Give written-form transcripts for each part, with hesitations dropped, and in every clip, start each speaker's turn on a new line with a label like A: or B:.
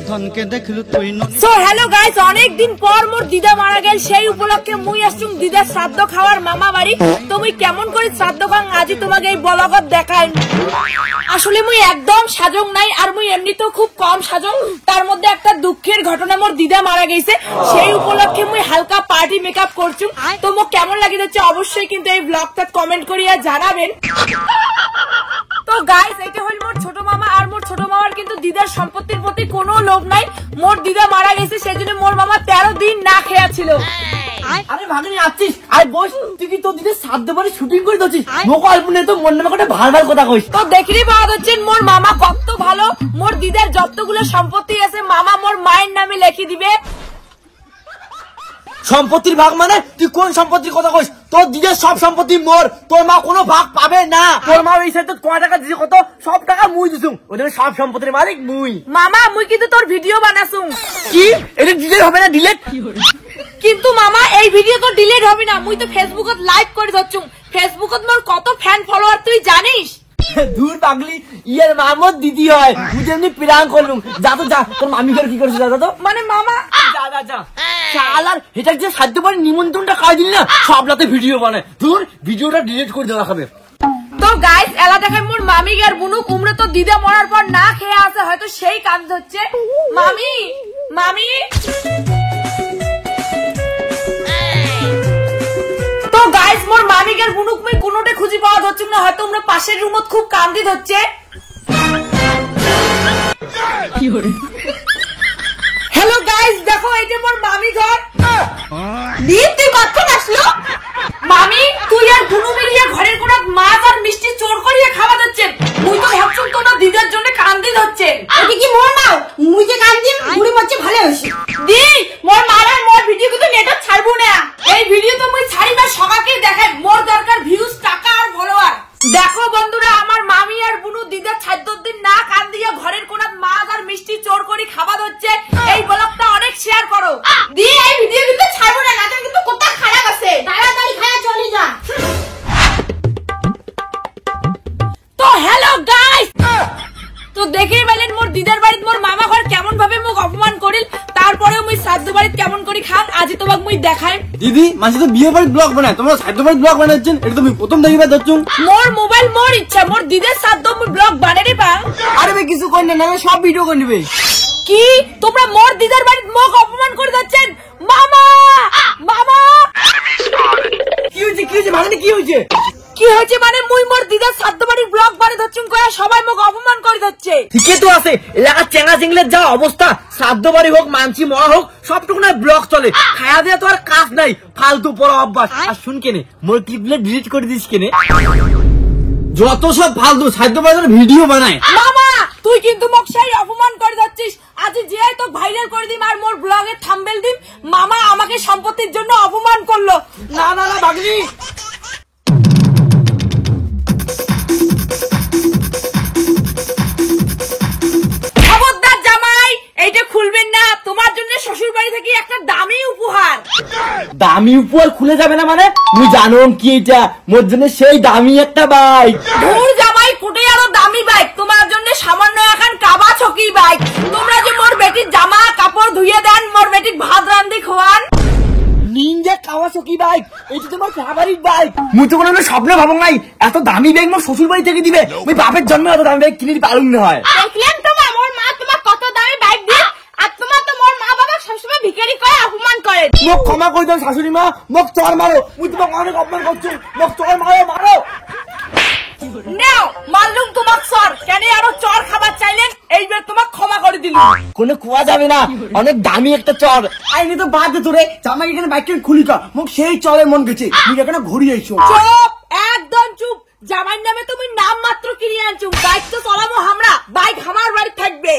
A: ধনকে দেখলু তুই
B: so hello guys, অনেক দিন পর মোর দিদা মারা গেল, সেই উপলক্ষে মুই আসছুম দিদার শ্রাদ্ধ খাওয়ার মামা বাড়ি। তুমি কেমন করে শ্রাদ্ধ খাং আজি তোমাকে এই ব্লগত দেখাই। আসলে মুই একদম সাজং নাই, আর মুই এমনিতেও খুব কম সাজং। তার মধ্যে একটা দুঃখের ঘটনা, মোর দিদা মারা গেছে, সেই উপলক্ষে মুই হালকা পার্টি মেকআপ করছুম। তো মোক কেমন লাগে যাচ্ছে অবশ্যই কিন্তু এই ব্লগটা কমেন্ট করিয়া জানাবেন। তো গাইস, এটা হল মোর ছোট মামা, আর মোর ছোট মামার কিন্তু দিদার সম্পত্তির প্রতি কোনো লোভ নাই। মোর দিদা মারা গেছে, সেজন্য মোর মামা 13 দিন না খেয়া ছিল।
C: আরে ভাগ্নি আসছিস, আরে বস, তুই কি তোর দিদের সাধ্য বাড়ি শুটিং করে দিচ্ছিস? মোক অল্প নেই তো মন নামে ভাল ভাল কথা কইস।
B: তো দেখলি পাওয়া যাচ্ছে মোর মামা কত ভালো। মোর দিদার যতগুলো সম্পত্তি আছে মামা মোর মায়ের নামে লিখে দিবে।
C: সম্পত্তির ভাগ মানে তুই কোন সম্পত্তির কথা কইস? তোর দিদের সব সম্পত্তি মোর, তোর মা কোনো ভাগ পাবে না। তোর মা এই সাথে কয় টাকা দিছে, কত সব টাকা মুই দিছুম, ওদের সব সম্পত্তির মালিক মুই।
B: মামা মুই কিন্তু তোর ভিডিও বানাছুম।
C: কি এটা ডিলিট হবে না? ডিলিট
B: কিন্তু মামা এই ভিডিও তো ডিলিট হবে না, মুই তো ফেসবুকত লাইভ করে দচ্ছুম। ফেসবুকত মোর কত ফ্যান ফলোয়ার তুই জানিস?
C: দূর পাগলি, ইয়ের মামত দিদি হয়, তুই যেমনি প্রাং করলুম। যা তো যা, তোর মামি করে কি করেছে যা তো।
B: মানে মামা
C: যা যা যা, শালার এটা যে সাধ্য বাড়ি নিমন্ত্রণটা কাজ দিলি না, সব রাতে ভিডিও বানায়। ধুর, ভিডিওটা ডিলিট করে দেওয়া খাবে।
B: তো গাইস, এলা দেখেন মোর মামি আর বুনুক উমরে তো দিদা মরার পর না খেয়ে আছে, হয়তো সেই কাজ হচ্ছে। মামি মামি তো গাইস, মোর মামি আর বুনুক মই কোনোটা খুঁজে পাওয়া যাচ্ছে না, হয়তো আমরা পাশের রুমত খুব কান্দি হচ্ছে। হ্যালো গাইস, দেখো এই যে মোর মামি ঘর। দীপ তুই কখন আসলো? মামি তুই আর বুনু মিলিয়ে ঘরের কোন মাছ আর মিষ্টি চোর করিয়ে খাওয়া যাচ্ছে। মুই তো ভাবছুম তোমরা দিদার জন্য কান্দি হচ্ছে। এটা কি মোর নাও? মুই যে কান্দি বুড়ি মচ্ছে ভালো হইছে। দি মোর মারার মোর ভিডিও কিন্তু নেটে ছাড়বো না। এই ভিডিও তো মুই ছাড়ি না, সবাইকে দেখাই। মোর দরকার ভিউজ, টাকা আর ফলোয়ার। দেখো বন্ধুরা, আমার মামি আর বুনু দিদার 14 দিন না কান্দিয়া ঘরের কোন মাছ আর মিষ্টি চোর করি খাওয়া হচ্ছে। এই ব্লগটা অনেক শেয়ার করো। দি এই ভিডিও কিন্তু ছাড়বো না, নাটক কিন্তু কত খারাপ আছে। তাড়াতাড়ি খায়া চলে যা। তো হ্যালো গাইস, তো দেখেই পেলেন মোর দিদার বাড়িতে মোর মামা ঘর কেমন ভাবে মোক অপমান করিল। তারপরেও মুই শ্রাদ্ধ বাড়িতে কেমন করি খান আজি তোমাকে মুই দেখাই।
C: দিদি মাঝে তো বিয়ে বাড়ির ব্লগ বানায়, তোমরা শ্রাদ্ধ বাড়ির ব্লগ বানাচ্ছেন, এটা তুমি প্রথম দেখিবা যাচ্ছ।
B: মোর মোবাইল মোর ইচ্ছা, মোর দিদের শ্রাদ্ধ মুই ব্লগ বানারে পা।
C: আরে ভাই কিছু কই না, সব ভিডিও করে নিবে।
B: কি তোমরা মোর দিদার বাড়িতে মোক অপমান করে যাচ্ছেন? মামা মামা
C: কি হয়েছে? কি হয়েছে ভাগ্নি? কি হয়েছে?
B: কি হয়েছে মানে মুই মোর দিদার শ্রাদ্ধ বাড়ির ব্লগ বানিয়ে ধরছুম কয়া সবাই মোক অপমান করে যাচ্ছে।
C: ঠিকই তো আছে, এলাকার চেঙ্গা চেঙ্গলের যা অবস্থা, শ্রাদ্ধ বাড়ি হোক মানছি মরা হোক সবটুকু না ব্লগ চলে। খায়া দেওয়া তো আর কাজ নাই, ফালতু পড়া অভ্যাস। আর শুন কেনে মোর টিপলে ডিলিট করে দিস কেনে, যত সব ফালতু শ্রাদ্ধ বাড়ির ভিডিও বানায়।
B: মামা তুই কিন্তু মোক সেই অপমান করে যাচ্ছিস। আজি যে তো ভাইরাল করে দিম আর মোর ব্লগে থাম্বনেল দিম, মামা আমাকে সম্পত্তির জন্য অপমান করলো।
C: না না না ভাগ্নি,
B: খবরদার জামাই, এইটা খুলবেন না। তোমার জন্য শ্বশুর বাড়ি থেকে একটা দামি উপহার।
C: দামি উপহার খুলে যাবে না মানে? তুই জানো কি এটা মোর জন্য সেই দামি একটা বাইক।
B: দূর জামাই, কোটে আরো দামি বাইক, তোমার জন্য সামান্য এখন কাবা ছকি বাইক। তোমরা যে মোর বেটির জামা কাপড় ধুইয়ে দেন, মোর বেটির ভাত রান্ধি খোয়ান।
C: নিনজা কাওয়াসাকি বাইক, এটা তোমার ফেভারিট বাইক। মুই তো কোনো স্বপ্ন ভাবো নাই এত দামি বাইক মোর শ্বশুর বাড়ি থেকে দিবে। ওই বাপের জন্মে এত দামি বাইক কিনে পারুন না হয়।
B: দেখলেন তোমার মোর মা তোমার কত দামি বাইক দিয়ে, আর তোমার তো মোর মা বাবা সবসময় ভিখারি করে অপমান করে।
C: মোক ক্ষমা করে দাও শাশুড়ি মা, মোক চর মারো, মুই তোমাকে অনেক অপমান করছি, মোক চর মারো মারো।
B: নাও মারলুম তোমাক চর, কেন আরো চর খাবার চাইলেন? এইবার তোমাক ক্ষমা করে দিলুম।
C: কোনো খোয়া যাবে না, অনেক দামি একটা চর। আইনি তো বাদ দে তোরে, জামাই এখানে বাইক খুলি কর, মোক সেই চরে মন গেছে, তুই এখানে ঘুরিয়ে এসো।
B: চুপ, একদম চুপ। জামাইর নামে তুমি নাম মাত্র কিনে আনছো, বাইক তো চলাবো আমরা, বাইক আমার বাড়ি থাকবে।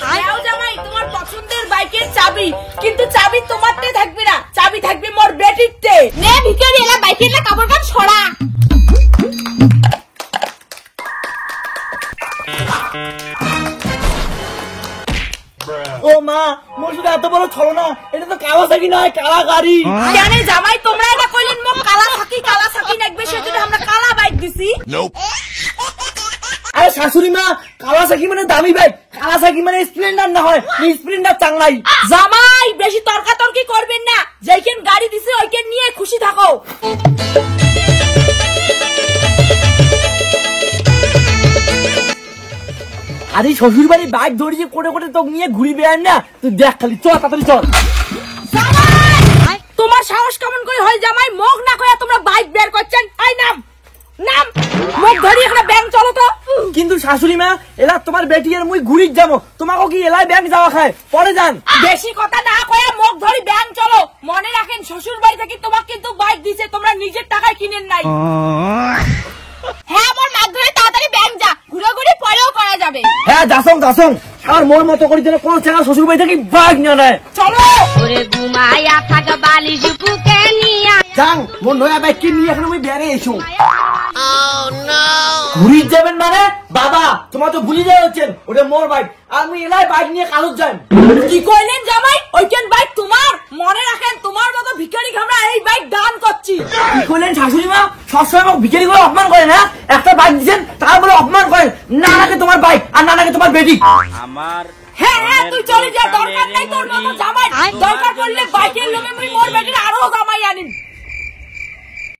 B: নাও জামাই তোমার পছন্দের বাইকের চাবি, কিন্তু চাবি তোমারতে থাকবে না, চাবি থাকবে মোর বেটিরতে। নে ভিখারি, এলা বাইকের না কাপড় কাট ছড়া।
C: ও মা, মোর সাথে এত বড় ছলো না, এটা তো কাওয়াসাকি নয়, কালা গাড়ি।
B: কেন জামাই তোমরা এটা কইলেন মোক কালা সাকি নাকবে, সেজন্য আমরা কালা বাইক দিছি।
C: আরে শাশুড়ি মা কাওয়াসাকি মানে দামি বাইক, কাওয়াসাকি মানে স্প্লেন্ডার না হয়, স্প্লেন্ডার চাংলাই।
B: জামাই বেশি তর্কাতর্কি করবেন না, যেইখান গাড়ি দিছে ওইখান নিয়ে খুশি থাকো।
C: আরে শ্বশুর বাড়ি বাইক ধরিয়ে করে করে তো নিয়ে ঘুরি বেড়ান না, তুই দেখ খালি, চল তাড়াতাড়ি চল।
B: জামাই তোমার সাহস কেমন করে হয় জামাই, মুখ না কয়া তোমরা বাইক বের করছেন? এই নাম নাম, মুখ ধরি এখানে ব্যাংক চলো তো।
C: কিন্তু শাশুড়ি মা এলা তোমার বেটি আর মুই ঘুরি যাবো, তোমাকে কি এলাই ব্যাংক যাওয়া খায়, পরে যান।
B: বেশি কথা না কয়া মুখ ধরি ব্যাংক চলো। মনে রাখেন শ্বশুর বাড়ি থেকে তোমাকে কিন্তু বাইক দিছে, তোমরা নিজের টাকায় কিনেন নাই। হ্যাঁ আমার মাছ ধরে তাড়াতাড়ি ব্যাংক যা, ঘুরে ঘুরে পরেও করা যাবে।
C: হ্যাঁ যাসং যাসং, আর মোর মতো করে যেন কোনো ছেলে শ্বশুর বাড়ি থেকে বাইক নিয়ে নেয়।
B: চলো
A: ওরে ঘুমায়া থাকা বালিশ বুকে নিয়া
C: যাং, মোর নয়া বাইক কি নিয়ে এখন আমি বেড়ে এসো। ঘুরি যাবেন মানে বাবা, তোমার তো ভুলি যাওয়া হচ্ছেন, ওটা মোর বাইক, আমি এলাই বাইক নিয়ে কাগজ যান।
B: কি কইলেন জামাই? ওইখান বাইক তোমার? মনে রাখেন তোমার মতো ভিখারি আমরা এই বাইক দান করছি।
C: কি করলেন শাশুড়ি মা? সবসময় আমাকে ভিখারি করে অপমান করেন, হ্যাঁ? একটা বাইক দিচ্ছেন তারপরে অপমান করেন, না নাকি তোমার বাইক আর না নাকি তোমার বেটি।
B: হ্যাঁ হ্যাঁ তুই চলে যা, দরকার নাই তোর মতো জামাই। দরকার পড়লে বাইকের লোকে মুই মোর বেটির আরো জামাই আনিম।